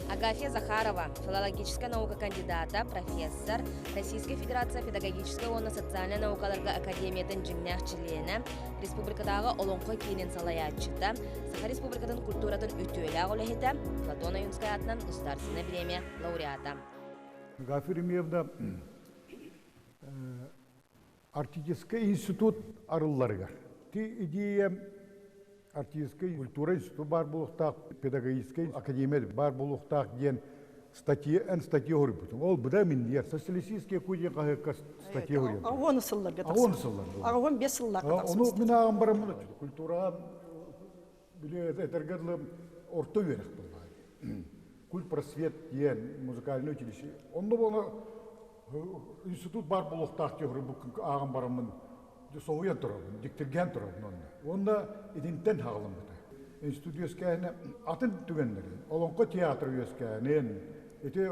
Агафья Захарова, филологическая наука кандидата, профессор, Российской Федерация педагогическая и социальная наукаларга академиятын жимнях члена, республикадағы олонқой кейінен салаятчыта, Саха республикатын культуратын үтөйлі ағылыхеті, Платона Юнская атынан государственная премия лауреата. Агафья Ремьевна артистический институт арылларыгар. Ти идея артистический культура институты бар болуқтақ, педагогический академия бар болуқтақ ден статья көріппітім. Ол бұда мен дер, социалистический көден қағыққа статья көріппітім. Ағуан сылларға Ағуан сыллар. Ағуан 5 сылларға тақсымыз. Оны мен ағым барамын. Культура біле әтергерлі орта веріқ болды. Культ просвет ден, музыкальный училище. Онда оны институт бар болуқтақ ден ағым барамын. Соғуян тұрабын, диктерген тұрабын. Онда едінтен хағылым бұда. Институт өскәйіне атын түгендері. Олонқы театр өскәйінен, еті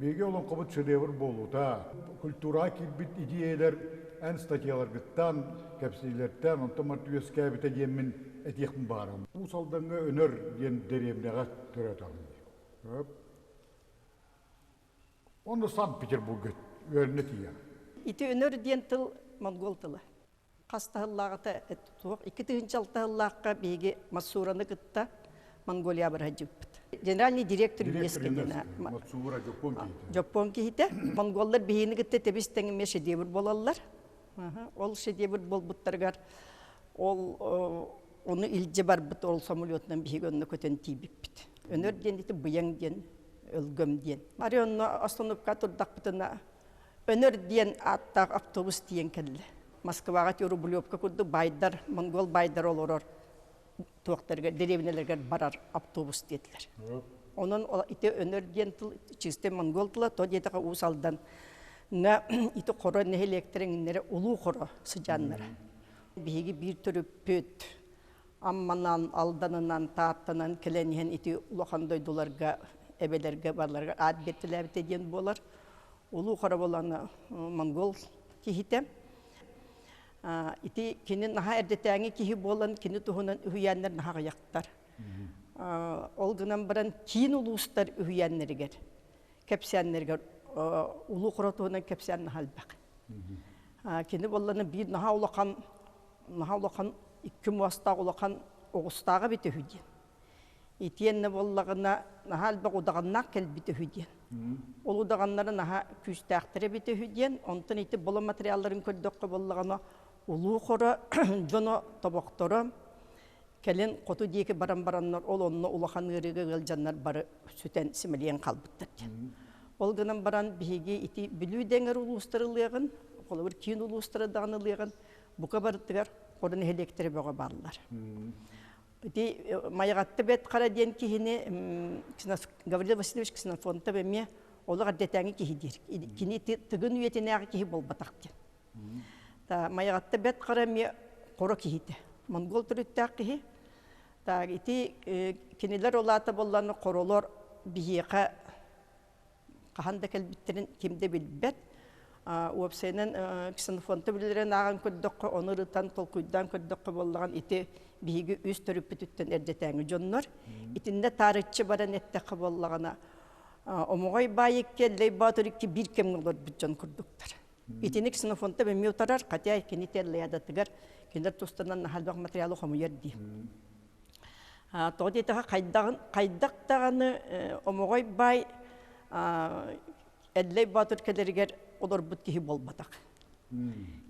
беге олонқы бұд шедевр болута. Культура келбіт идеялар, ән статьялар гыттан, кәпсейлерден, онтамар өскәй біті демін әтеқін барым. Бұл салданғы өнер ден дәремнеға түрәтағын. Оны Санкт-Петербург өріне тия. Ити өнер ден тыл монгол тылы. Қастағылағыта әттуық, 2-6 беге Масураны күтті Монголия бір әджіппіт. Генеральный директор ескедені. Масура Жоппон кейті. Монголлар бейіні күтті тебістеңіме шедевір болалар. Ол шедевір бол бұттарғар. Оны илже бар бұт ол самолетынан бейгі önüne көтен тейбіппіт. Өнер ден деті бұяң ден, өлгөм ден. Мари оны остановка тұрдақ бұтына өнер ден аттақ автобус ден кәлі. Москваға Рублевка күрді байдар, монгол байдар олорор туақтарға, деревнелерге барар автобус деділер. Onun ite önerdien tıl çiste Mongol tıla to diyete ka usaldan na ite koro ne elektrinlere ulu koro sıcanlara. Bihigi bir türü pöt ammanan aldanınan taattan kelenihen ite uluhandoy dolarga ebelerge barlarga ad bettiler diyen bolar. Ulu koro bolan Mongol kihite. Iti kinin naha erdetengi kihi bolan kini tuhunan ühüyenler naha yaktar. Olgunan baran kin uluslar ühüyenlerger, kepsenlerger, ulu kuratuğundan kepsen nahalbak. Kini bolanın bir naha ulakan iki muasta ulakan oğustağı biti hüdiyen. İtiyenle bollağına nahalbak udağınnak kel biti hüdiyen. Olu udağınları naha küstəxtire biti hüdiyen. Ondan iti bola materyalların köldökkü bollağına ulu kura, jono tabaktora, Kelin qotu diyeki baran-baranlar ol onunla ulakan ırığı gılcanlar barı süten similiyen kalbıttır. Ol gınan baran bihigi iti bilü denger ulustarılığın, kolu bir kiyin ulustarıdağınılığın, buka barıttıgar, korun elektri boğa barlar. İti mayagattı bet kara diyen kihini, Gavril Vasilyevich Ksenofond'da bemye, olu gardetani kihi diyer. Kini iti tıgın üyetine kihi bol batak diyen. Mayagattı bet kara miye koro kihide. Mongol türüttəq kihi. Iti kiniler olata bollarını korolor bihiqa qahanda kelbittirin kimde bilbet. Uapsaynan Ksenofond'da biliren ağın köddöqqü, onu rıtan tolkuydan köddöqqü bollağın iti bihigi üst törüppütütten erdetəңi jonlar. İtinde tarihçi baran etteqi bollağına omuğay bayikke, ley batırikki bir kemni olur bütcan kurduktar. İtini Ksenofond'da bemmi utarar, qatya kini terleyadatıgar. Kinder tustandan halbaq materialı xomu yerdi. Toğdi tağa qaydaqtağını omuğay bay elley batır keleriger olur but kihi bolbataq.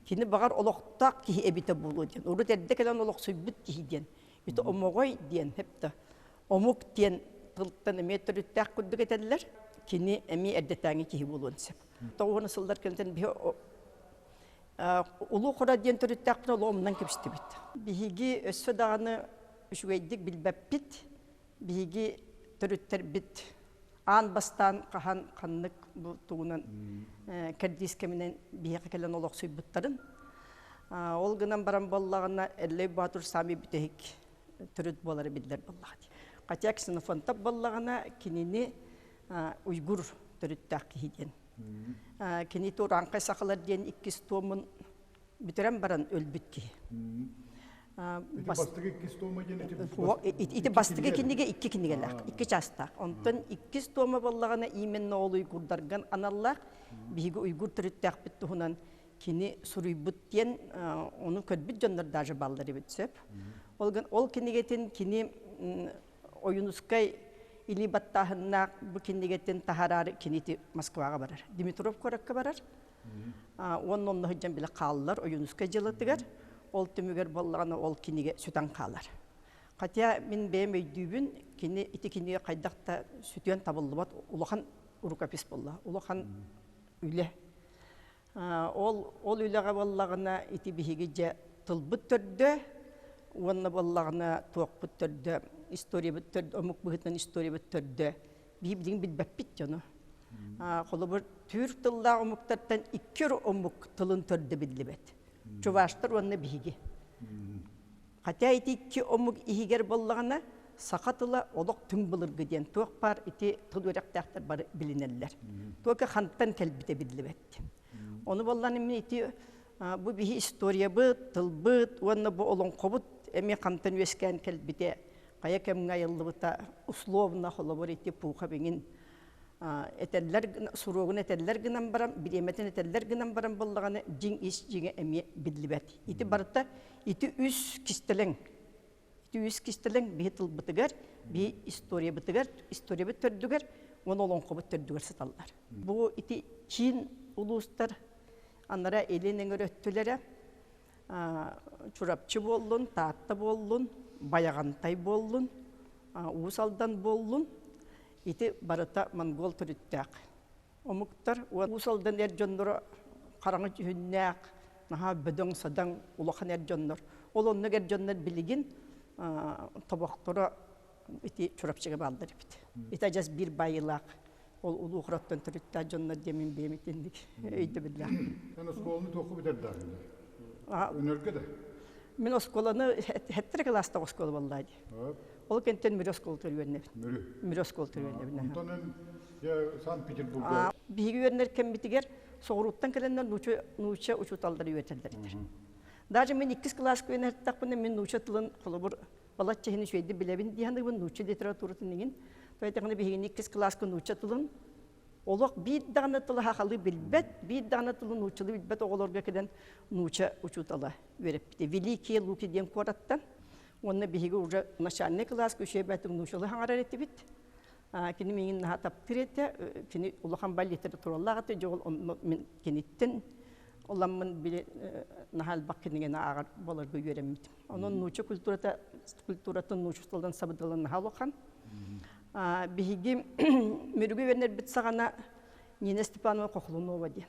Kini bağar oloqtaq kihi ebite bulu diyen. Uru terde kelen oloq suybut kihi diyen. Iti omuğay diyen hep de omuk diyen tılttan emetre üttaq kudduk eterler. Kini emi erdetağını kihi bulun sep. Toğunu sıllar kelenten bir ulu kora diyen törüttəqpin olu omdan kepişti bit. Bihigi ösfe dağını üşügeydik bilbep bit. Bihigi törütter bit. An bastan qahan qanlık bu tuğunan kerdiskeminen bihiqi kelen oloq suybutların. Ol gınan baran bollağına elley batur sami bitehik törüt boları bildiler bollağı. Qatya Ksenofond'da bollağına kinini Uygur төрүттәк киһиден. Кини туранкай сахалар ден 2 томун битерем баран өлбүт ки. Бастыгы кистома жene Ити бастыгы киниге 2 кинигелек, 2 частак. Онтон 2 тома боллагана именно ол уйгурдарган аналлар биги уйгур төрүттәк бит туһунан кини суруйбут ден onu көтбүт жоннор даже балдары битсеп. Ол кинигетин кини оюнускай или баттахыннак бу кинигетин тахарары кинити Москвага барар. Димитров коракка барар. Оннон хыжан биле каллар оюнускай жылытыгар. Ол түмүгер боллагана ол киниге сүтан калар. Катя мен бемейдүбүн кини ити киниге кайдакта сүтөн табылбат улахан урукапис болла. Улахан үле. Ол үлеге боллагана ити бихиге же тылбыт төрдө, онна боллагана тоокпут төрдө, история бит төрдө, омук быгытын история бит төрдө. Бибдин бит баппит жана. Колобур түр тылда омуктардан 2 омук тылын төрдө билдибет. Чуваштар онна бихиге. Катя ити 2 омук ихигер боллагана сакатыла олок түң былыргы ден тоок бар ити тылырактактар бар билинеллер. Тока ханттан келбите билдибет. Onu bollan emin iti bu bihi istoriya bıt, tıl bıt, onu bu olon kobut emi kantan üesken kelbite kaya kemga yıllıbıta uslovna holabor iti puha bengin eteller suruğun eteller gınan baram, bilemetin eteller gınan baram bollağını jing is jinge emi bidlibet. Iti barıta iti üs kistelen. Iti üs kistelen bihi tıl bıtıgar, bihi istoriya bıt tördüger, onu olon kobut tördüger satallar. Bu iti Çin uluslar anlara elinin öğrettülere çorapçı bollun, taatta bollun, bayagantay bollun, usaldan bollun, iti barata Mongol türüttək. Omuktar, usaldan erjonlara karangı hünnək, naha bödön sadan ulaqan erjonlar. Ol onu erjonlar biligin tabaqtora iti çorapçıga baldır bit. Ita jas bir bayılaq. Ol ulu qırattan türüttə jonlar demin bemittendik. Öydü billah. Sen oskolunu toku biterdi. Önörge de. Men oskolunu hettere klasta oskol vallahi. Ol kentten mir oskol törüenne. Mir oskol törüenne. Ondan ya Sankt Peterburg'a. Bigi verner kem bitiger soğuruttan kelenler nuça uçutaldırı öteldir. Даже мен 2 класс көйнер тақпын мен nuça тылын қолыбыр балатча хені шөйді білебін дейінді бұл nuça литературатын деген. Тойтағыны бігін 2 класс көй nuça тылын олық бір дағына тылы хақалы білбет, бір дағына тылы nuçalı білбет оғылырға кеден nuça uçutалы веріп біде. Великие луки ден қораттан, оны бігі уже начальный класс көшей бәтің nuçalı хаңарар етті біт. Кені менің наға таптыр еті, кені ұлыған бәл литературалағы жоғыл мен кенеттен Olamın bile nahal bakkinige na agar bolar göremedim. Onun nuça kültüratın nuçustaldan sabıdalan nahal okan. Bihigi mürgü verner bit sagana Nina Stepanova Kokhlunova diye.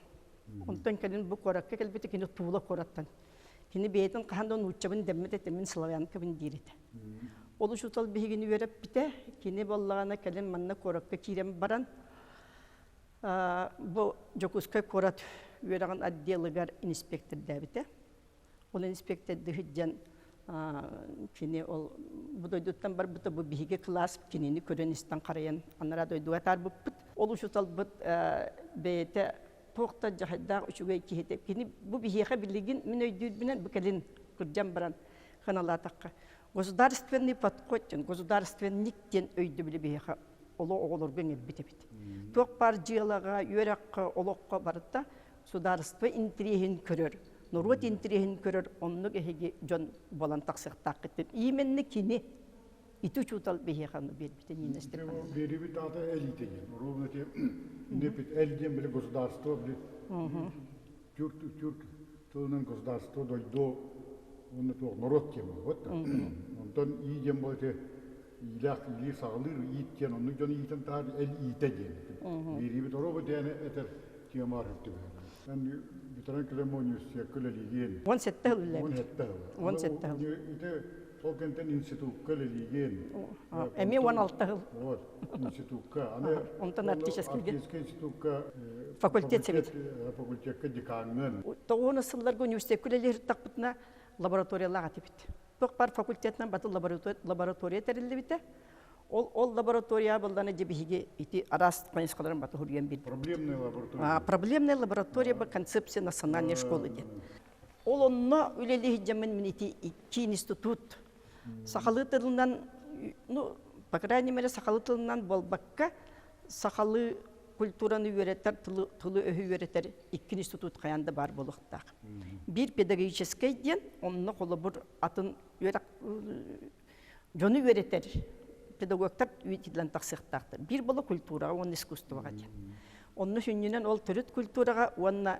Ondan kelin bu korakka kelbete kini tuğla korattan. Kini beytin kahanda nuçabın demmet etemin Slavyanka bin dirite. Oluşutal bihigini verip bite kini bollağına kelin manna korakka kirem baran. Bu Jokuskay korat Üyeragan addiyalıgar inspektör debite. Ol inspektör hüccen kini ol bu doyduktan bar bu bihige klas kinini körenistan karayan anara doydu atar bu oluşutal bu beyte toqta jahda üçüge kihete kini bu bihiye bilgin min öydü bilen bu kelin kırcan baran kanala takka. Государственный подход, государственник ден öydü bile bihiye olu oğulur ben elbite bit. Toq par jilaga üyerakka olokka barıtta Сударство интригин көрөр, нурут интригин көрөр, оннук эхеги жон болан тақсықтақ кеттен. Именно кини иту чутал бехеханы бербите Нина Степановна. Беребит ата элитеген. Ровно те непит элден биле государство биле. Тюрк тылынан государство дойдо онны тоқ народ тема. Вот. Онтон ийден бойте илак или сағылыр иттен, онны жон иттен тар эл иттеген. Беребит ровно тені этер тиямар өтті. Ben bitiren Kremonius ya köleliğin. 17 yıl bile. 17 yıl. İşte Solkent'ten institut köleliğin. Emi 16 yıl. Evet, institutka. Ondan artistçilik. Artistçilik institutka. Fakultet sevet. Fakultetka dekanın. Toğunu sıllarga üniversite köleleri takbıtına laboratoriyalar atı bitti. Toq par fakultetten batı laboratoriya terildi bitti. Ол лаборатория болланы жебиге ити арас конескаларын баты хурген бит. Проблемная лаборатория. Проблемная лаборатория ба концепция национальной школы ден. Ол онно үлелеги жамын минити iki институт. Сахалы тылынан, ну, по крайней мере, сахалы тылынан болбакка сахалы культураны үйреттер, тылы өйі үйреттер iki институт қаянды бар болуқтақ. Bir педагогический ден, онны қолы бір атын жоны үйреттер. Педагогтар үйтілден тақсықтақтыр. Bir болу культураға, оны искусствоға ден. Онны хүннен ол түріт культураға, онна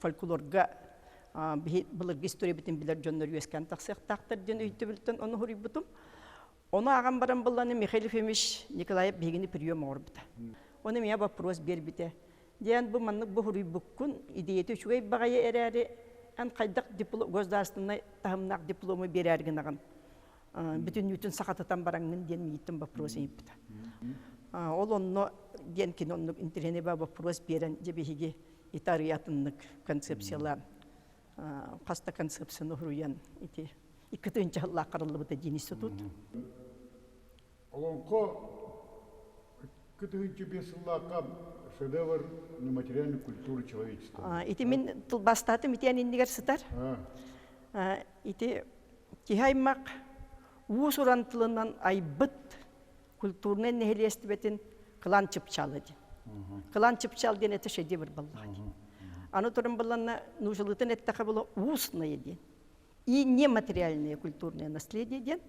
фольклорға, бұлырғы история бітін білер жонлар үйескен тақсықтақтыр ден үйті білтін, оны хүрі бұтым. Оны аған баран боланы Михаил Ефимович Николаев бегіні прием ауыр біті. Оны мен вопрос бер біті. Ден бұл маннық бұл хүрі бүккін идеяты үшігей бағайы әрәрі ән қайдақ государственный тағымнақ дипломы берәрген аған. Bütün bütün sakatatan barangın diyen miyitin вопрос yaptı. Ol onu diyen ki onu internete вопрос veren cebihigi itariyatınlık konsepsiyalar, hasta konsepsiyonu huruyan iti. İkıtınca Allah kararlı bu da din institut. Олонко кытыгынчы бесыллака шедевр нематериальной культуры человечества. Ити мен бастатым ити аниннигер сытар. Ити кихаймак уус урантылынан айбыт культурнен нехелестібетін қылан чыпчалы ден. Қылан чыпчалы ден әті шедевр баллаға ден. Аны тұрын баллана нужылытын әттіға болу уусная ден. И нематериальное культурное наследие ден.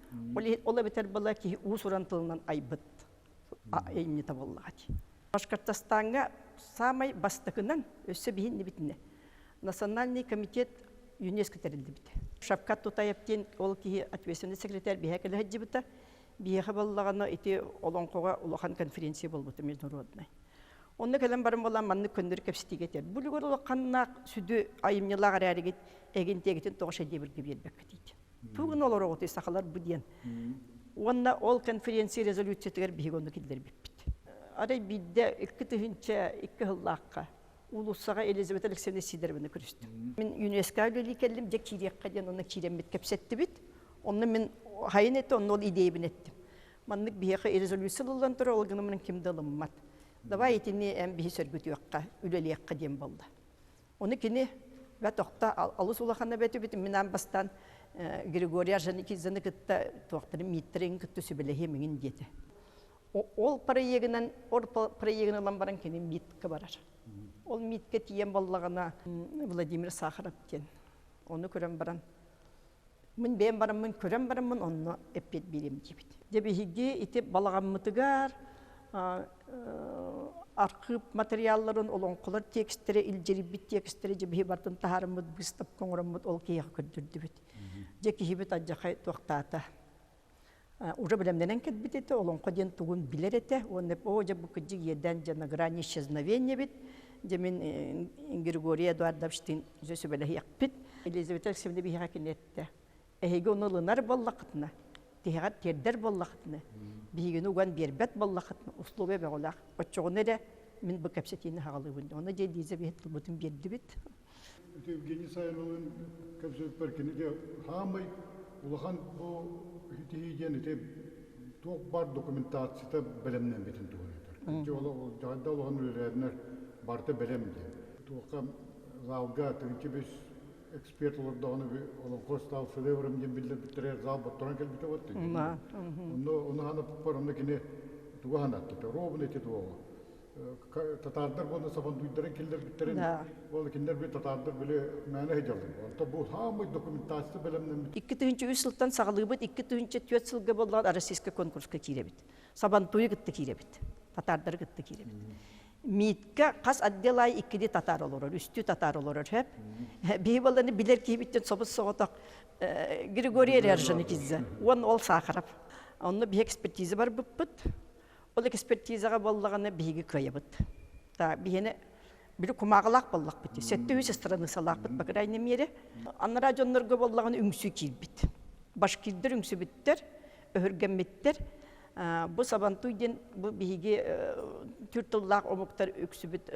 Ола бетер бала ки уус урантылынан айбыт. Әйміне табаллаға ден. Башқұртстанға самай бастықынан өсі бейін бітіне. Национальный комитет ЮНЕСКО тәрілді біті. Шапкат Тутаевтен ол ки ответственный секретарь бейхекелі хаджи біті. Бейхе баллағаны ити олонқоға улахан конференция бол бұты международный. Онны кәлем барын болан манны көндір көпсітек етер. Бұлығыр олаққаннақ сүді айымнелағар әрігет әген тегетін тоғыша дебірге бербек дейді. Туғын олар оғыты сақалар бұден. Онна ол конференция резолюциятығар бейге оны келдер беппіт. Арай бидде үкі түхінче үкі ғыллаққа улусаға Елизавета Алексеевна Сидоровна көрістім. Мен ЮНЕСКО өлі келдім, жек кирекқа ден оны киремет кәпсетті бит. Оны мен хайын етті, оны ол идея бін еттім. Маннық бейеқі резолюциялылан тұры олғынымның кемді алыммат. Давай етіне әм бейі сөргіті өққа, үлелеққа дем болды. Оны кені бәт оқта алыс улақана бәті бітім, мен бастан Григория Жаникизаны күтті тоқтыры миттерін күтті сөбілігі меңін деді. Ол проегінен алан баран кені миткі барар. Ол митке тиен боллағына Владимир Сахаров кен. Оны көрем баран. Мен бәйім баран, мен көрем баран, мен оны әппет берем дебет. Дебехиге итеп балаған мұтығар, арқып материалларын, олонқылар текстері, илжерібет текстері, жебехи бартын тахарымыд, бұстап көңірімід ол кейіға көрдірді бет. Жекехибет аджақай тоқтата. Уже білемденен кетбет еті, олонқы ден тұғын білер еті, оны өже бұл күджі еден жана грани исчезновения бет. Демен Григорий Эдуардовичтен жөсі бәлі яқпет. Елизавета Алексеевна бейіға кенетті. Әйге оны лынар боллақытына, тегеға тердер боллақытына, бейгені оған бербет боллақытына, условия бәғолақ. Отчоғын әрі мен бұл кәпсетені хағалы өңді. Оны де Елизавет бұтын берді бет. Евгений Сайынлығын кәпсет бәркені хамай улахан бұл хитейден тоқ бар документацията бәлемнен бетін туғын. Жағайда олған өлерінер барты бәлемді. Тоққа залға түгінші бес эксперт олардағыны олон қостал шедеврым ден білдер біттірер зал баттыран кәл біті өтті. Оны ғана пұппар, оны кені туға ғанатты. Робын еті туға. Татардар болны сабан дуйдарын келдер біттерін. Ол кендер бір татардар біле мәні хеджалды. Олта бұл хамы документациясы бәлемнен біт. 2003 сылтан сағылығы бұд, 2004 сылғы болған российский конкурсқа кейре біт. Сабан туй күтті кейре біт. Татардар күтті кейре біт. Митке қас отделай иккеде татар олырыр, үсті татар олырыр хеп. Бей боланы білер кейбіттен собыз соғытақ Григорий Рержаны кезі. Ол сақырап. Оны бей экспертизі бар бұппыт. Ол экспертизаға болғаны бейгі көйе бұд. Бейені білі құмағылақ боллақ бітті. Сәтті өз страны салақ бұд, бақыр айны мере. Аннара жонларға болғаны үңсі кейл біт. Башкирдер үңсі біттер, өһірген біттер. Бұл сабантуйден бұл бейге түртіллақ омықтар өксі біт.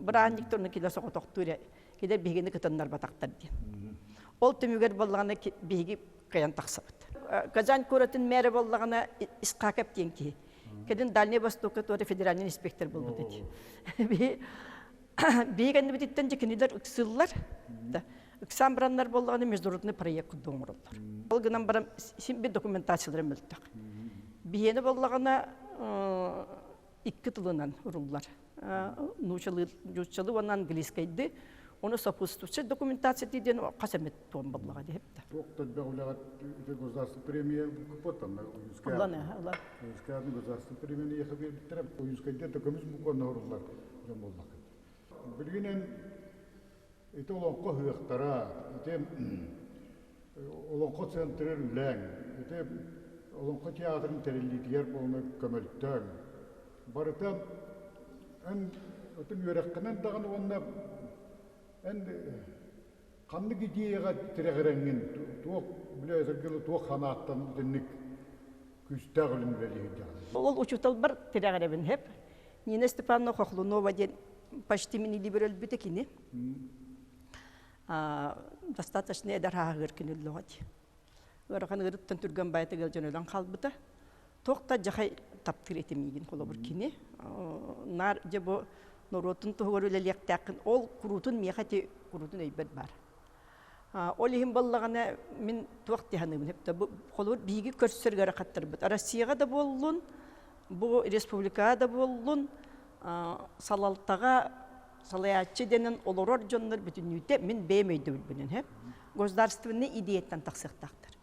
Бірандикторны келе соғы тоқтуыра, келер бейгені күтінлар батақтар ден. Ол түмігер болғаны бейге қаян тақса бұд. Казань көретін мәрі боллағына Исқақап ден ки. Кәдін Дальний Востокқа туады федеральный инспектор бол бұд еді. Бейгенді бітеттен жекенелер үксылылар. Үксан бұранлар боллағына международный проект күддің ұрылар. Ол гынан барам сен бір документациялары мүлттіқ. Бейені боллағына 2 тылынан ұрылар. Нучалы оны английскайды. Оны сопутствующая документация дейден қасамет туын боллаға дейіпті. Тоқтат бәуліғат государственный премия күппаттан. Алланы. Уюскадың государственный премияны еқі бердіктіріп, уюскадде документ мұқонна ұрылар жан боллақ. Білгенен, еті олонқы хүйіқтара, еті олонқы центрер үләң, еті олонқы театрын тәрелітігер болны көмөлттен. Барытан, өтін өрәққінен дағын онына қандық идеяға тірәғірәңген туық біләзіргілі туық қанаттан дінік күстәғ үлін бәлігі жағын. Ол учутал бар тірәғірәбін хеп. Нина Степановна Хохлунова ден почти мені либерал біті кені. Достаточно әдір ағыр кені үліғад. Өріған ғырыттан түрген байты ғыл жөнелен қалбыта. Тоқта жағай таптыр етемейген қолы бір кені. Нар жабы Норотун тугор үлелек тақын ол құрутын мехати құрутын өйбет бар. Ол ехім боллағана мен туақ тиханымын хепті. Қолыр бигі көрсергері қаттыр бұд. Россияға да болуын, бұл республикаға да болуын, салалтаға салаятчы денен олорор жонлар бүтін үйте мен беймейді білбінен хеп. Государственный идеяттан тақсықтақтыр.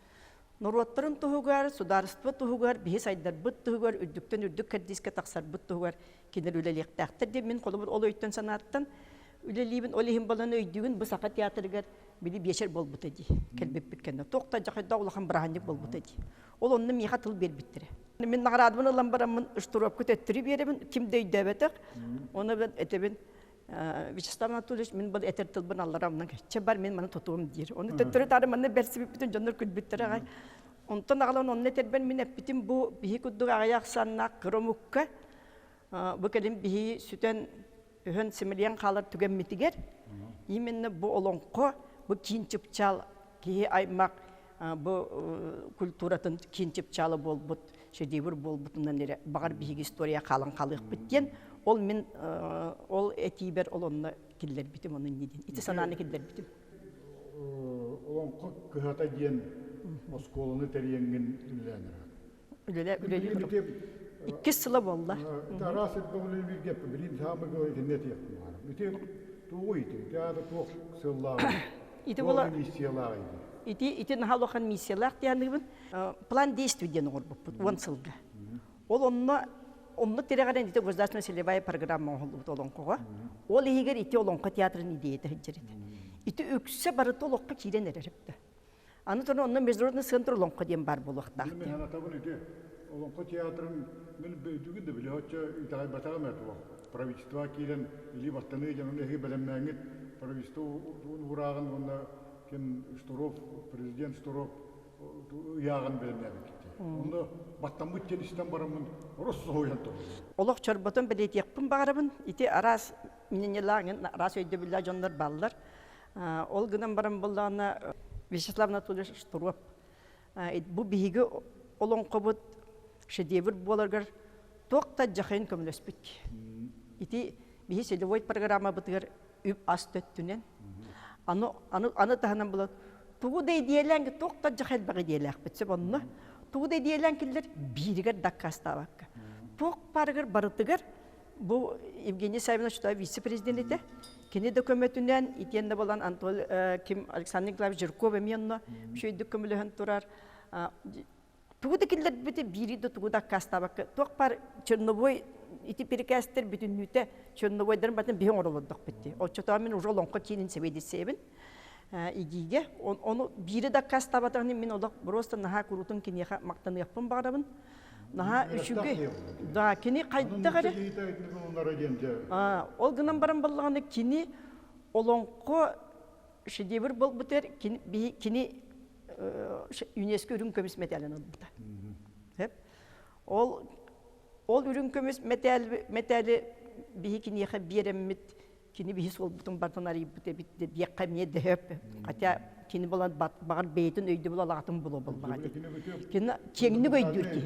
Нороттарын туғығар, сударство туғығар, бейс айдар бұд туғығар, үрдіктен үрдік кәрдеске тақсар бұд туғығар, кенер үлелек тақтыр деп мен қолы бір ол өйттен санаттан үлелейбін, олейхін баланы өйдігін бұсақа театрығар білі бешер бол бұт еді, кәлбеп біткенде. Тоқта жақайда олақан бірағандық бол бұт еді. Ол онны меға тыл бер біттірі. Мен нағырадымын олан барамын ұштырып көтеттірі беремін, кімді өйдәбетіқ, оны ben әтебін Вячеслав Анатольевич, мен бұл әтер тылбын алларамынан кәтче бар, мен маны тұтуым дейір. Оны төттірі тары маны бәрсібіп бүтін жондар күлбіттірі ағай. Онтан ағалан онны әтербен мен әппітім бұл бігі күддің ағаяқ санына қырымыққа бұл кәлім бігі сүтен үхін семелиян қалар түген метігер. Именно бұл олонқы, бұл кейін чыпчал, кейі аймақ бұл культуратын кейін чыпчалы бол бұд, шедевір бол бұтынан әрі бағар бігі история қалын қалық біткен. Ол мен ол этибер ол онна киллер битим onun неден. Ити сананы киллер битим. Олонқы кыхата ден Москоланы тәренген үләнер. Үлелер. 2 сыла болла. Тарас etbogulun bir gep bilin tamı gördü net yaptım. Ити туйты, театр тук сыллар. Ити бола. Миссиялар. Ити нахалохан миссиялар дияндыбын. План действий ден ор бу. 10 сылга. Ол онны терегәрен дите государственная целевая программа олонқыға. Ол егер ите олонқы театрын идеяты хеджереді. Ите өксі бары толоққа кейден әріпті. Аны тұрны онны международный центр олонқы ден бар болуқтақты. Мен анатабын ите олонқы театрын мен бүгін де біле хотча итағай батағым әті ол. Правительства кейден или бастаны жанын әге бәлеммәңгет правительство ұрағын онна кен Штуров, президент Штуров яғын бәлеммәңгет. Onda battamı tenisten baramın orası hoyandı. Olaq çorbatın bilet yapın bağırabın. İti aras minenelağın aras öydü billah jonlar ballar. Ol gıdan baram bullağına Vyacheslav Anatольевич Штуров. Bu bihigi olon qobut şedevir bolargar toqta jaxayın kömülöspük. İti bihi sedevoyt programa bıtığır üp as töttünen. Anı tahanan bulat. Tuğu dey diyelengi toqta jaxayın bağı diyelek bitsep onunla. Tuğu dey diyelenkiler birigar dakkasta bakka. Toq parıgar barıtıgar. Bu Evgeniy Savinovich vice-prezidenti. Kendi dökümetünden itiyende bolan Alexander Nikolaevich Zhirkov emenna şöyle dökümülühen turar. Tuğudakiler bütün biri de tuğuda kasta bakka. Toq par Çernoboy iti perikastır bütün nüte Çernoboy'dan batın bir oraladık bitti. O çatamin ujolonqa kinin sevedi sevin. İgiye onu biri de kasta batın min odak просто naha kurutun kini maktanı yapın bağırabın. Naha üçüge da kini kaydı gare. Ol gınan baran balığını kini olonqo şedevir bol biter kini UNESCO ürün kömüs metalini aldı. Hep ol ürün kömüs metali bihi kini yaha biremit kini bihi sol butun bartanari bite bitti yakamiye de hep. Hatta кини болан багар бейтин өйдө була латын було боллага ди. Кини кеңни көйдүр ки.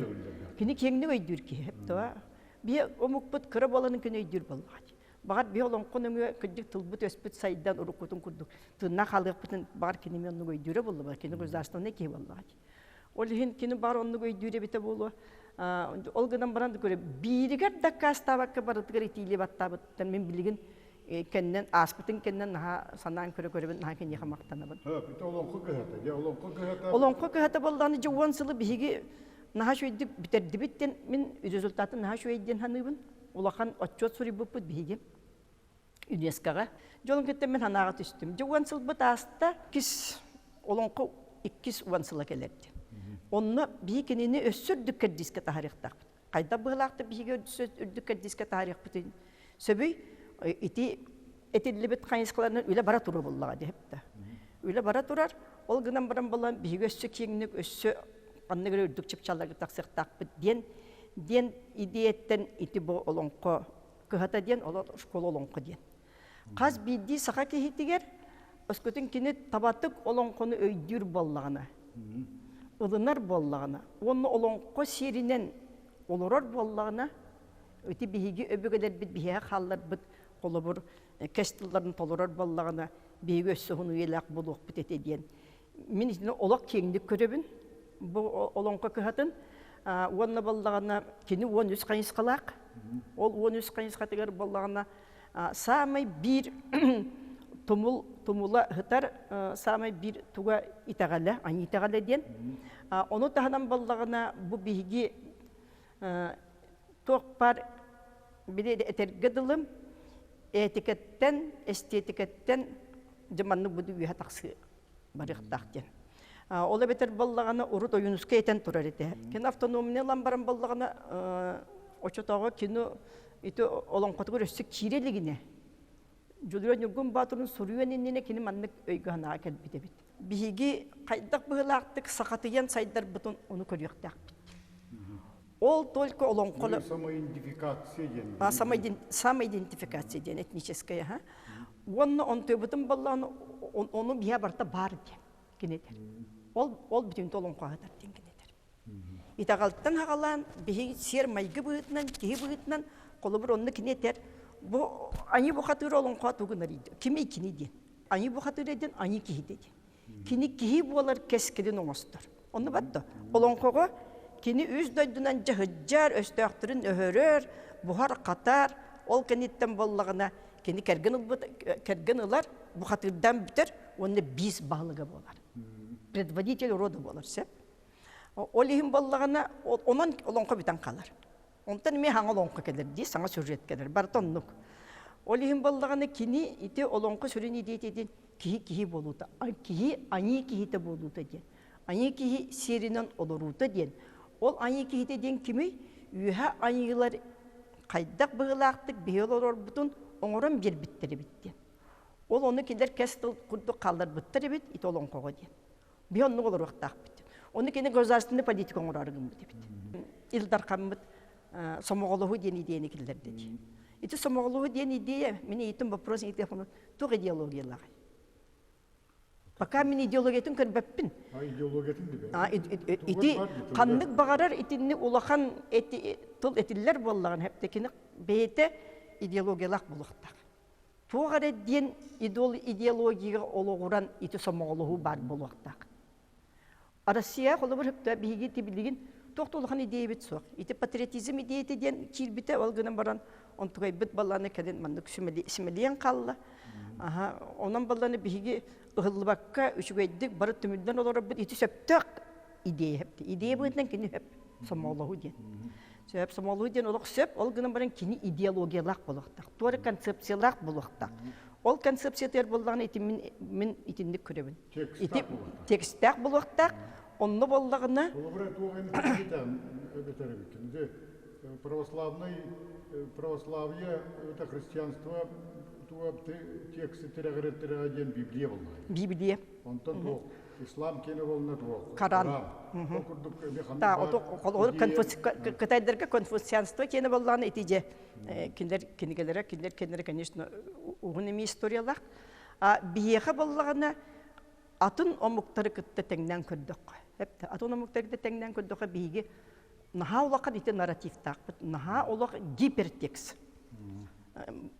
Кини кеңни көйдүр ки хепта. Бие омукпут кыра боланын кини өйдүр боллага ди. Багар бие олон конуңа кыдык тылбыт өспүт сайдан урукутун курдук. Тына халыппытын багар кини менну көйдүрө боллага кини гөзарстаны ки боллага ди. Ол хин кини бар онну көйдүрө бите болу. Ол гынан баранды көрө биригер даккастабакка барытыгыр итиле баттабыттан мен билген кеннен аспытын кеннен санаан көрө наха кенне хамактанабын. Бите олонқы кыһата, я олонқы кыһата. Олонқы кыһата болланы жуан сылы биһиги наха шөйдүк битерди биттен мен результатын наха шөйден ханыбын. Улахан отчет сурибыппыт биһиги ЮНЕСКОга. Жолун кеттен мен ханага түстүм. Жуан сыл бытаста кис олонқы 2 уан сыла келерди. Онна биһикенини өссүрдүк кедиске тарихтак. Кайда быылакты биһиге өссүрдүк кедиске тарих бутун. Сөбүй ити этиллибет кайыскаларынан үле бара туру боллага депти. Үле бара турар, ол гынан баран болан биһиге өссө кеңник өссө анныгы үрдүк чыпчаларга таксыктакпыт ден идеяттен ити бо олонко кыһата ден ол школа олонко ден. Каз бидди сака кехитигер өскөтүн кини табатык олонкону өйдүр боллагына. Ылынар боллагына. Онны олонко серинен олорор боллагына өти биһиги өбөгөлөр бит биһиге халлар бит колобур кестилларын толорор боллагына биһиги өссөһүн уйлак болук бит этеден. Мен исине олак кеңдик көрөбүн. Бу олонко кыһатын онна боллагына кини 13 кайыскалак. Ол 13 кайыскатыгар боллагына самый бир тумула хытар самый бир туга итагале, ани итагале ден. Ону таханан боллагына бу биһиги тоқпар бире этергедылым этикеттен, эстетикеттен жаманны буду уйха таксы барыктактен. Ола бетер боллагана урут оюнуска этен турар эте. Кен автономный ламбаран боллагана очотого кино ите олонкотугур өссүк кирелигине. Жулуя нүгүн батырын суруенинне кини маннык өйгана келбите бит. Биһиги кайдак быылаактык сакатыян сайдар бутун ону көрүктак. Ол только олонколо самоидентификация ден. Самоидентификация ден этническая. Онны он төбүтүн балланы ону бия барта бар ден кинетер. Ол бүтүн олонкога тартын кинетер. Итагалтан хагалан биһи сер майгы быытынан, киһи быытынан колобур онны кинетер. Бу ани бу хатыр олонкога тугунар иди. Кими кини ден. Ани бу хатыр ден, ани киһи ден. Кини киһи болар кескеден оңостор. Онны батты. Олонкога кини үз дойдунан жахыджар, өстөктөрүн өһөрөр, бухар катар, ол кенеттен боллагына кини керген ылар, бу хатырдан битер, онны 5 баалыга болар. Предводитель рода болар сеп. Ол ихин боллагына онан олонко битен калар. Онтан мен хаң олонко келер ди, саңа сюжет келер, бар тоннук. Ол ихин боллагына кини ите олонко сүрүн идетеден киһи болута. Киһи ани киһите болута ден. Ани киһи серинен олорута ден. Ол ани киһите ден кими үйһә анилар кайдак быылаактык биолор бутун оңорон бир биттери битти. Ол оны килер кестил курду калдар биттери бит, ит олонкого ден. Бионну олор вактак бит. Оны кини государственный политика оңорарыгын бит. Илдар каммыт сомоголову ден идеяны килдер деди. Ити сомоголову ден идея, мени итим вопрос итефону туг идеологиялар. Пока мен идеологиятын көрбеппин. Идеологиятын дебе. Ити каннык багарар итинни улахан тыл этиллер боллаган хептекини бейте идеологиялак булуктак. Тугаре ден идеологияга ологуран ити сомоголову бар булуктак. Россия холобур хепте биги тибилигин токтолухан идея бит сок. Ити патриотизм идеяты ден кирбите алгынан баран онтугай бит балланы каден мандык симелиен калла. Онан балланы биги ылбакка үчүгөйдүк бары түмүдөн олор бит ити сөптөк идея хепти. Идея бытынан кини хеп сомоголову ден. Сөп сомоголову ден олок сөп алгынан баран кини идеологиялак болуктак. Тори концепциялак болуктак. Ол концепциятер боллаган ити мен итиндик көрөбүн. Ити текстак болуктак. Онны боллагына православие это христианство тексты терагреттер Библия болду. Библия. Онтон ислам кене болна то. Коран. Да, ото кытайдерге конфуцианство кене болган этиже киндер, конечно, угунеми историялар. Биеха боллагана атын омуктары кытты теңнен көрдөк. Хепте атын омуктары кытты теңнен көрдөк биги наха улакка дите нарратив тақпыт, наха улак гипертекст.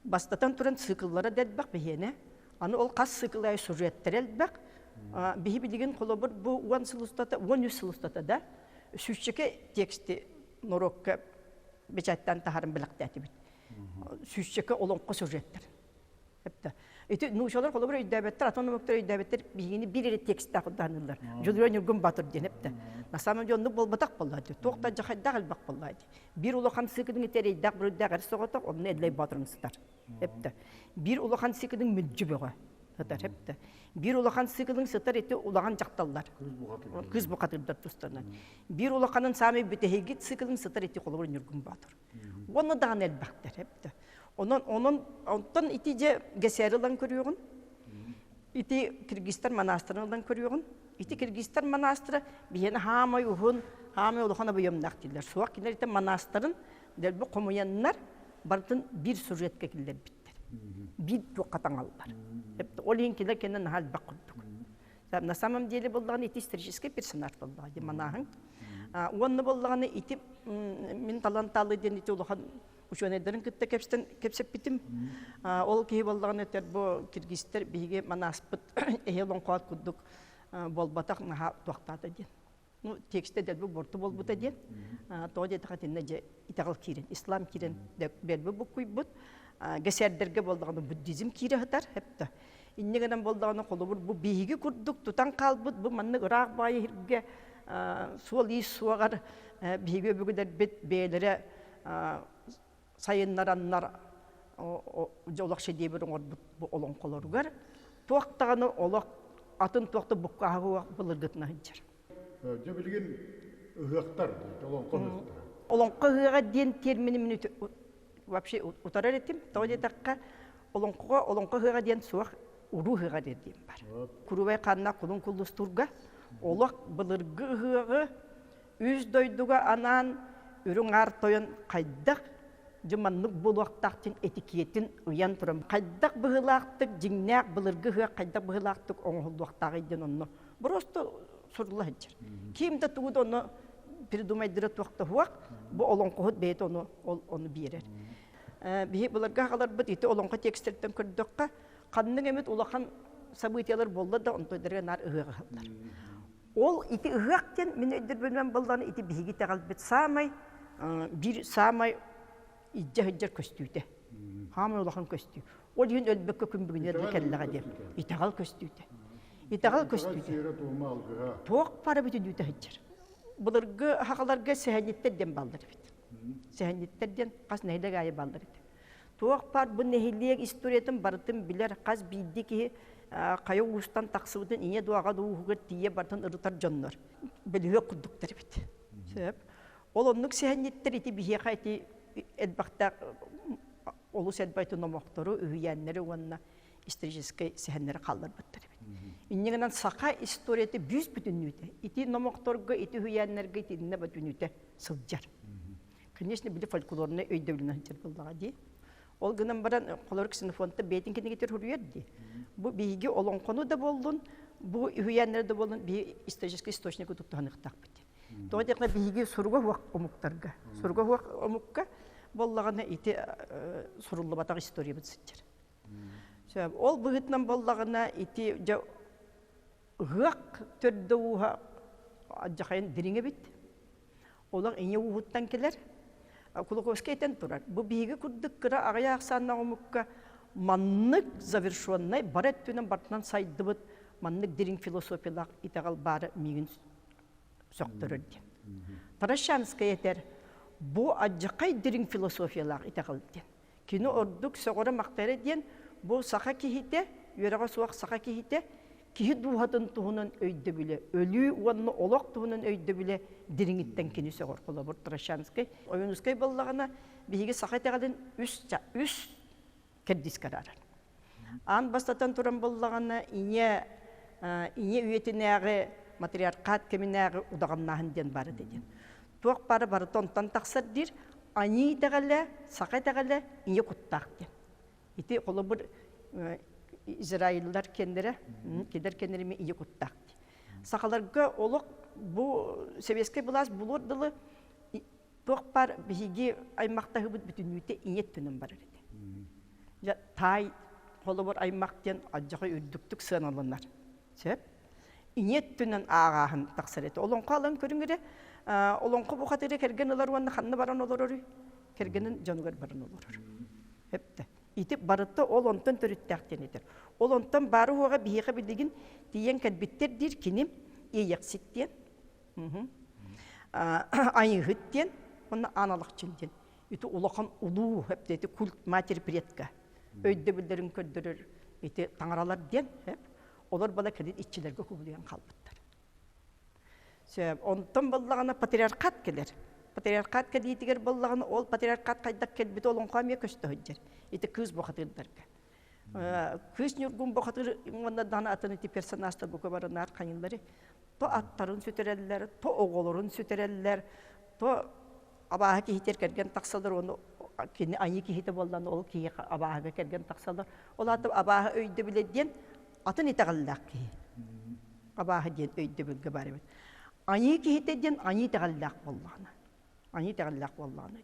Бастатан туран цикллары дәдбәк бихене. Аны ол қас циклай сюжеттер әлбәк. Бихи билеген қолобыр бу 10 сылыстата, 10 сылыстата да сүзчеке тексти норокка бечаттан тахарын билактати бит. Сүзчеке олонқы сюжеттер. Хепте. Эти нушалар қолобыр өйдәбеттер, атономиктер өйдәбеттер бигини бир текст тақыданылар. Жолрон үргүн батыр денепте. На самом деле бұл батақ болады. Тоқта жахайда қалбақ болады. Bir улахан сикидин терейдак бүрдәгәр соготок, оны эдлей батырынсыздар. Хепте. Bir улахан сикидин мүджүбөгө. Хепте. Bir улахан сикидин сытар эти улаган жакталлар. Кыз букатырдар тустарынан. Bir улаханын сами бүтеги сикидин сытар эти колобор нүргүн батыр. Оны даган элбактар. Хепте. Онтон ити же гесерилан көрүгүн. Ити Кыргызстан монастырынан көрүгүн. Ити Кыргызстан монастыры бияны хамай ухун, хамай улахана буйымнак дилер. Суак кинер ите монастырын дел бу комуяннар бартын bir сюжетке килдер биттер. Bir тоқатан аллар. Олин килер кенен хал бакырдык. На самом деле болдаган ити исторический персонаж болдагы манахын. Онны болдаганы ити мен таланталы ден ити улахан ушонедерин кытта кепсеп битим. Ол ки болдаганы тер бу Кыргызстар биге манаспыт эхелон кат кудук болбатак наха тоқтады ден. Ну, тексте дәл бу борту болбута ден. Тоде тахатинне же итагал кирен, ислам кирен белбу бу куйбут. Гесердерге болдаганы буддизм кире хатар хепте. Иннегенен болдаганы колобур бу биги курдук тутан калбыт бу манны ырак байы хирге суол ис суагар биги бүгүдер бет бейлере сайыннараннар жолак шедебирин орбут бу олонколоргар. Тоқтаганы олок атын тоқты бұққағы бұлырғытына хынчар. Же білген ұғықтар, олонқы ұғықтар. Олонқы ұғыға ден термини минут вообще ұтарар етім. Тауды таққа олонқы ұғыға ден суақ ұру ұғыға ден бар. Күрубай қанына құлын күлістұрға олақ бұлырғы ұғығы үз дойдуға анан үрің ар тойын қайдақ жыманлык булуактактын этикетин уян турам. Кайдак быгылактык, жиңнак былыргы хы кайдак быгылактык оңулуактагы иден онно. Просто сурулла хеджер. Кимде тугуд онно придумайдыра туакта хуак, бу олонкохот бейт оны берер. Бихи буларга калар бит ите олонко тексттерден көрдөккө канның эмет улахан событиялар болду да онтойдерге нар ыгыга калдар. Ол ити ыгактен мен өйдөр бөлмөн болданы ити бихиги тагал бит самай бир самай İcce köstüydü. Hamur olan köstü. O gün ölbekle kümbüğünler kellere de. İtegal köstüydü. İtegal köstüydü. Çok para bütün düte hıcır. Bunlar hakalarga sehenitlerden baldır bit. Sehenitlerden kas neyle gaye baldır bit. Çok par bu nehirliye istoryatın barıtın biler kas bildi ki kaya uçtan taksıvdın iye duaga doğuğu diye barıtın ırıtar canlar. Belüye kurduklar bit. Sebep. Olonluk sehenitler iti bihe kayti Elbette olus elbette nomoktoru üyeyenleri onunla istratejik sehenleri kalır bitti. İnneğinden saka istoriyeti büyük bütünlüğüde. İti nomoktorga, iti üyeyenlerge, iti ne bütünlüğüde sılcar. Конечно, bile folkloruna öydevliğine hıçırpıldığa diye. Ol gınan baran kolorik sınıfında beytin kendine getir hürüyerdi. Bu bilgi olan konu da boldun, bu üyeyenleri de boldun, bir istratejik istoçniku tuttuğunu hıktak bitti. Doğadakla bilgi soruga vak omuktarga. Soruga vak omukka bollagana iti sorullu bataq istoriya bitsincer. Ol bıgıtnan bollagana iti gık törde uha acakayın diringe bit. Olar inye uhuttan keler. Kulukovskayten turar. Bu bilgi kurduk kıra ağaya aksanna omukka manlık zavirşuannay baret tünen bartından saydı bit. Manlık dirin filosofiyalar itagal barı migin soqtırırdı. Tarashanska yeter. Bu acıkay dirin filosofiyalar itagaldı. Kini orduk soğura maqtarı diyen bu saqa kihite, yörağa soğuk saqa kihite, kihi duhatın tuğunun öyde bile, ölü uanını olaq tuğunun öyde bile dirin itten kini soğur kola bur Tarashanska. Oyunuskay ballağına bihigi saqa itagalın üst kerdiz kararır. An bastatan turan ballağına inye üyetinəği matriarkat keminəği udağımnağın den barı dedin. Tuaq barı tontan taqsar dir, ani dağıla, saqa dağıla, inye kuttaq den. İti qolu bir Израильлар кендере, кедер кендере ми ие куттак. Сақаларга олық бұл Советский власть бұлыр дылы тоқпар бігеге аймақтағы бұд бүтінүйте инет түнін бар еді. Тай қолы бар аймақтен аджаға үрдіктік сыналынар. Сөп? Инет түнін ағағын тақсар еті. Олонқы алын көріңгіре, олонқы бұқатыры керген олар уанны қанны баран олар өрі, кергенін жануғар баран олар өрі. Өпті. Итіп барытты ол онтан түріттәқтен етер. Ол онтан бары оға бейеға білдігін дейен кәдбеттер дир кенем ейексеттен, айығыттен, оны аналық чүнден. Үті олақан ұлу өпті, культ матер предка. Өйді білдерін көрдірір, үті таңыралар ден, олар бала кәдет итчілерге көбілген қалбыттар. Онтан балағына патриархат келер. Патриархат кәдейтігер балағына ол патриархат қайдақ келбеті олың қамия көшті өйдер. Ити кыз бохатырдарға. Кыз нүргүн бохатыр иманна дана атын ити персонаждар бука баранар кайынлары. То аттарын сүтереллер, то оголорун сүтереллер, то абаха кихитер керген таксалар оны кини айы кихите болдан ол ки абаха керген таксалар. Ол атып абаха өйдө биледен атын итагаллак ки. Абаха ден өйдө билге барып. Айы кихитеден айы тагаллак болланы. Айы тагаллак болланы.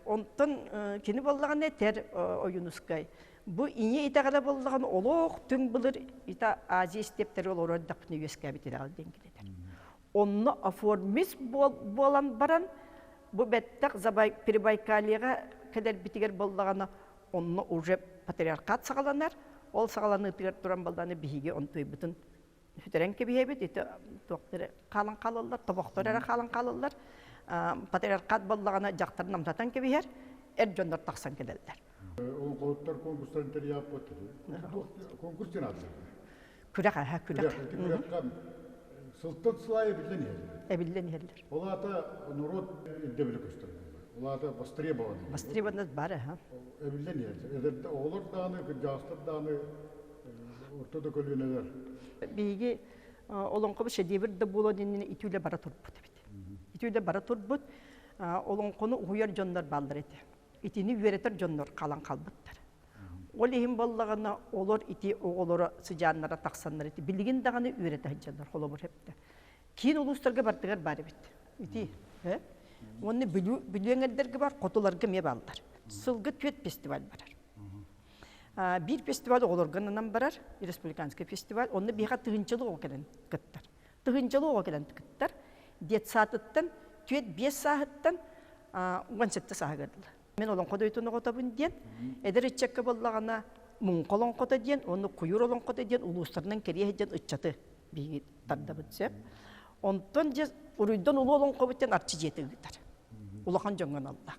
Онтан кені болған әтер ойынускай. Бұ ине итағада болған олық түн бұлыр ита Азия стептері ол орындақпыны өске әбетер алден келедер. Онны оформис болан баран, бұ бәттіқ Перебайкалияға кәдер бітігер болғаны онны уже патриархат сағаланар, ол сағаланы ұтығар тұран болғаны бігеге он той бұтын хүтерен кебейбет, қалын қалылар, тобақтар қалын қалылар, патриархат боллағана жақтарын намтатан кебейер, жондар тақсан кеделдер. Ол қолыптар конкурстарын тәрияп өтті. Конкурс ден ады? Күрек, күрек. Күрекқа сылттан сылайы білден ерлер. Білден ерлер. Ол ата народ елдебілі көстір. Ол ата востребованы. Востребованы бары. Білден ерлер. Олар дағаны, жастыр дағаны ортада көлінелер. Бейге олонқы бұл шедебірді болу деніне итүйлі бара тұрбыт. Итүйлі бара тұрбыт, олонқыны ұйар жондар балдар еті. Итini üretер жоннор қалан қалбыттар. Ол ехім боллағына олар ити оғылары sıcağınlara тақсанлар еті. Білген дағаны üretер жоннор қолы бұр хепті. Кейін ұлыстарға бардығар бары бітті. Ити, оны білуеңердерге бар, қотыларға ме балдар. Сылғы төт фестиваль барар. Bir festival oğulurganından barar, Respublikanski festival, onu biha tığınçılı oğukelen kıttar. Tığınçılı oğukelen kıttar, det saatıttan, tüet 5 saatten 17 saat gırdılar. Men olan koda ütünü kotabın diyen, eder içekke bollağına mun kolon koda diyen, onu kuyur olan koda diyen, uluslarından keriye hedyen ıççatı bir tarda bitsep. Ondan uruydan ulu olan koda artçı jeti gıtar. Ulağan jongan Allah.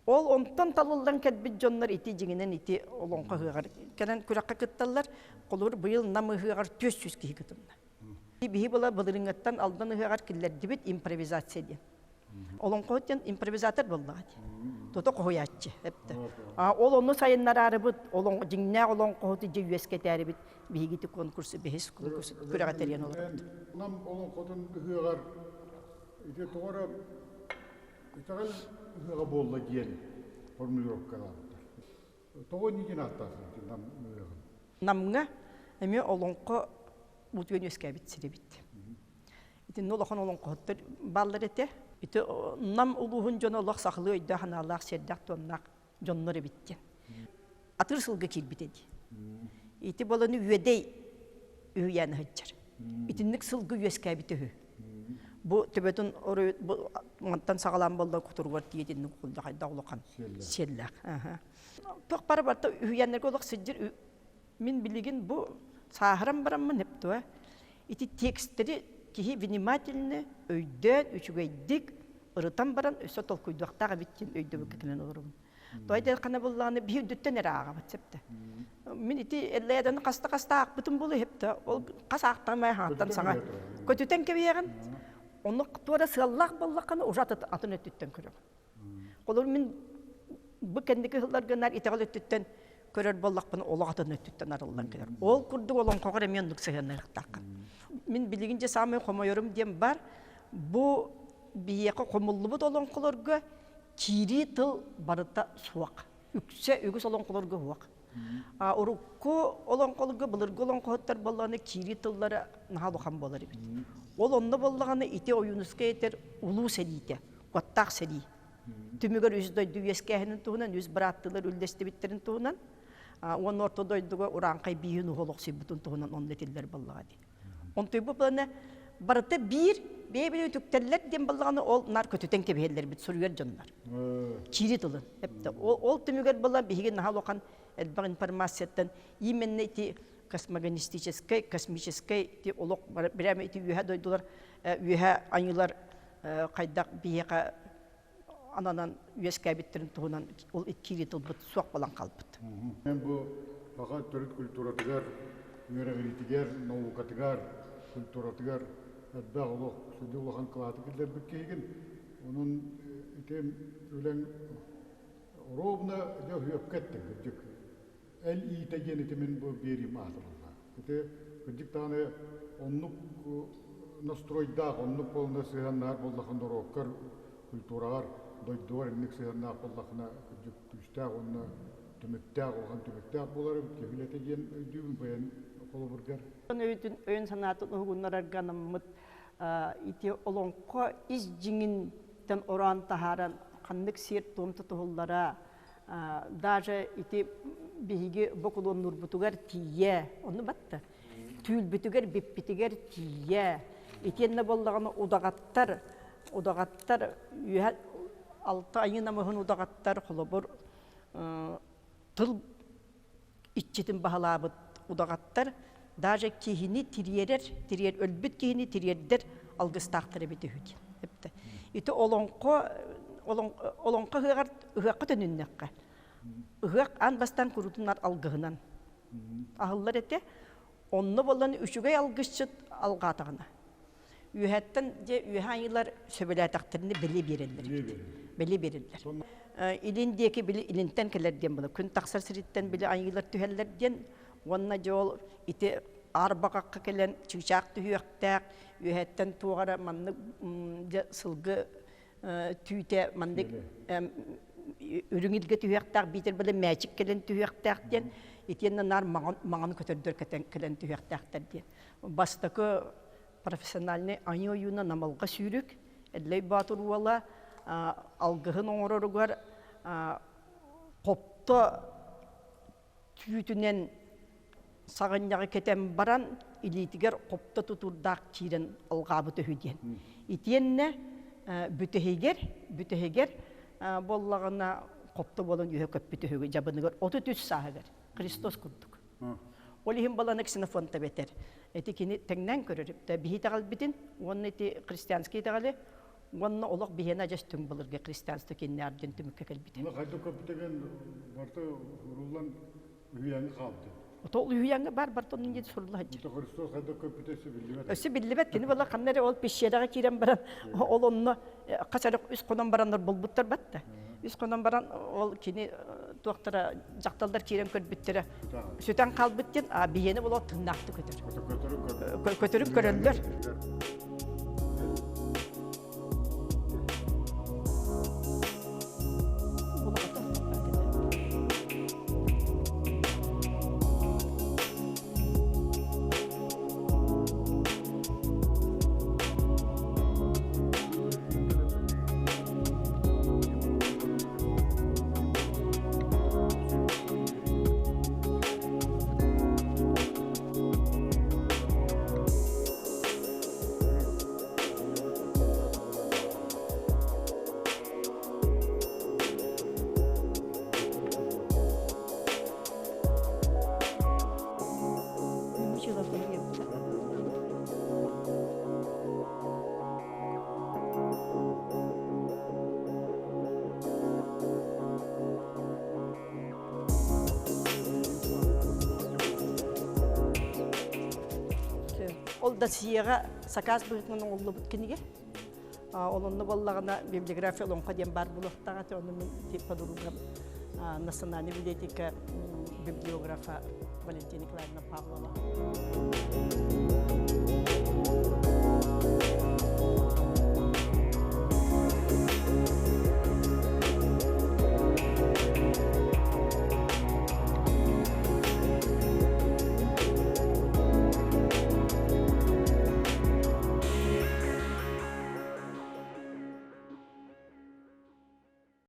Ol ondan talıldan kelbit jonlar iti jinginen iti olonqa hıgar. Kenen kurakka kıttallar, kolur bıyıl namı hıgar 400 kihi kıtımda. Bihi bula bılırıngattan aldan hıgar killer dibit improvizasyon diyen. Olonqa hıtyan improvizatör bollağı diyen. Toto koyatçı hepte. Ol onu sayınlar arabıt, jingine olonqa hıtı jüyeske teribit. Bihi giti konkursu, bihis konkursu, kurakka teriyen olur. Nam olonqa'dan hıgar, iti toğara İtağal hıga bolla diyen formülörkalardır. Toğu nidin attasın nam hıga? Namga, emi olonqa mutuen öskabit sirebit. İtin nolaqan olonqa hıttır ballar ete. İti nam uluğun jona olaq saqlı öydü hanalaq serdaq tonnaq jonnları bitti. Atır sılgı kilbit edi. İti balını üyedey üyeni hıccar. İtinlik sılgı öskabit ühü. Bu tebetun oru mantan sağlam bolda kuturgar tiyedin kulda kayda ulukan sellak. Tok para barta üyenler olaq sicir min bilgin bu sahram baramın hep to. İti tekstleri kihi внимательно öйден üçügeydik ırıtan baran öse tolkuydaqtaga bittin öйдө bükenen olurum. Toyda kana bollany bir dütten eraga batsepte. Min iti ellerden qasta aqbıtın bolu hep to. Ol qasaqtamay hattan sağa. Kötüten kebiyegen onu tuara sığallaq bollaqana ujat atın ötütten körür. Olur min bu kendiki hıllar gınar itegal ötütten körür bollaqpını olaqatın ötütten arıldan körür. Ol kurdu olan qoğur emiyonluk sığınlar taqın. Min biligince sami qomoyorum diyen var. Bu biyeki qomullu olan qolarga kiri tıl barıta suaq. Ükse ügüs olan qolarga huaq. Урукку олон колга былыргы олон коттар болланы кири тыллары нахалухан болар бит. Ол онны боллаганы ите оюнуска етер улуу селите, коттак сели. Түмүгөр үз дойду ескәһенин туһунан, үз браттылар үлдәсте биттерин туһунан, он орто дойдуга уранкай бийин уголок сибутун туһунан он летиллер боллагады. Он төбө планы барыта бир бебеле түктерлер дем боллаганы ол нар көтөтен кебелер бит сүргөр жоннар. Кири тылын. Хепте ол түмүгөр болла биген нахалухан элбаг информацияттан именно эти космогонистической, космической ти олок прямо эти үһә дойдулар, үһә айылар кайдак бияка ананан үескә биттерин туһунан ол кири тылбыт суак балан калбыт. Мен бу факат төрөт культуратыгар, үрәгилитигәр, наукатыгар, культуратыгар элбаг олок сүдүлган кылаты килдер биккеген. Onun итем үлән ровно дәһүп кеттек. El итеген итемен бу берим атырга. Ите кыдык таны оннук настройда, оннук полна сыганнар боллахан дороккар культуралар дойдор инник сыганнар боллахына кыдык түштә онны төмөттә олган төмөттә булар кебилетеген дүйүн баян колобургар. Өйін санатын ұғынларарғанымыд ите олонқо из жиңінтен оран тахаран қандық сер томты тұғыллара даже ите бейге бұқылуын нұрбытугар тие, оны батты. Түйіл бүтігер, беппетігер тие. Итенне болдағаны удағаттар алты айына мұхын удағаттар қолыбыр тыл итчетін бағалабыд удағаттар даже кихини тирьерер өлбүт кихини тирьердер алгыстақтыры бите хүт. Ите олонқо ыгаққа төнүннәққа. Ыгақ ан бастан күрутунар алгығынан. Ахыллар ете, онны болан үшігей алгышчыт алғатағына. Үйәттен де үйәйылар сөбеләтақтырыны біле берілдер. Иліндекі біле илінтен келерден бұлы. Күн тақсар сіріттен біле айылар түхелерден, онна жол ите арбақаққа келен чүшақ түйіқтәк, үйәттен туғара манны сылғы түйте мандық үріңілге түйіқтәк, бейтер біле мәчік келен түйіқтәқтен, етенні нар маған көтердер келен түйіқтәқтер. Бастықы профессиональный айы ойуна намалға сүйрік, әдлей батыр уала, алғығын оңырырығар, қопты түйітінен сағындағы кетен баран, илетігер қопты тұтырдақ тирен алғабы түйден. Итенне бүтігер боллағына қопты болын үйе көп бүтігер, жабынығыр 33 сағығыр, Христос күрдік. Олихин баланы ксенофонта бетер. Эти кини теңнен көріріп, бихи тағал бітін, оны эти христианский тағалы, оны олық бихена жас түң болырға христианство кенне арден түмікке кәлбітін. Қайды көптеген барты ұрулан үйәңі қалды. Ол үйәңі бар оның еді сұрылы хаджыр. Христос қайды көптесі білдібет. Өсі білдібет, кені бала қаннары ол пешедағы керен баран, ол онны қасарық үз қонан баранлар болбыттар батты. Үз қонан баран ол кені туақтара жақталдар керен көрбіттері. Сөтен қалбыттен, бейені бұл тыңнақты көтір. Көтіріп көрілдер. Ол да сияға сакас бұғытының олы бұткенеге. Олонны боллағына библиография олонға дем бар бұлықтаға, оны мен подругам национальный библиотека библиографа Валентина Николаевна Павлова.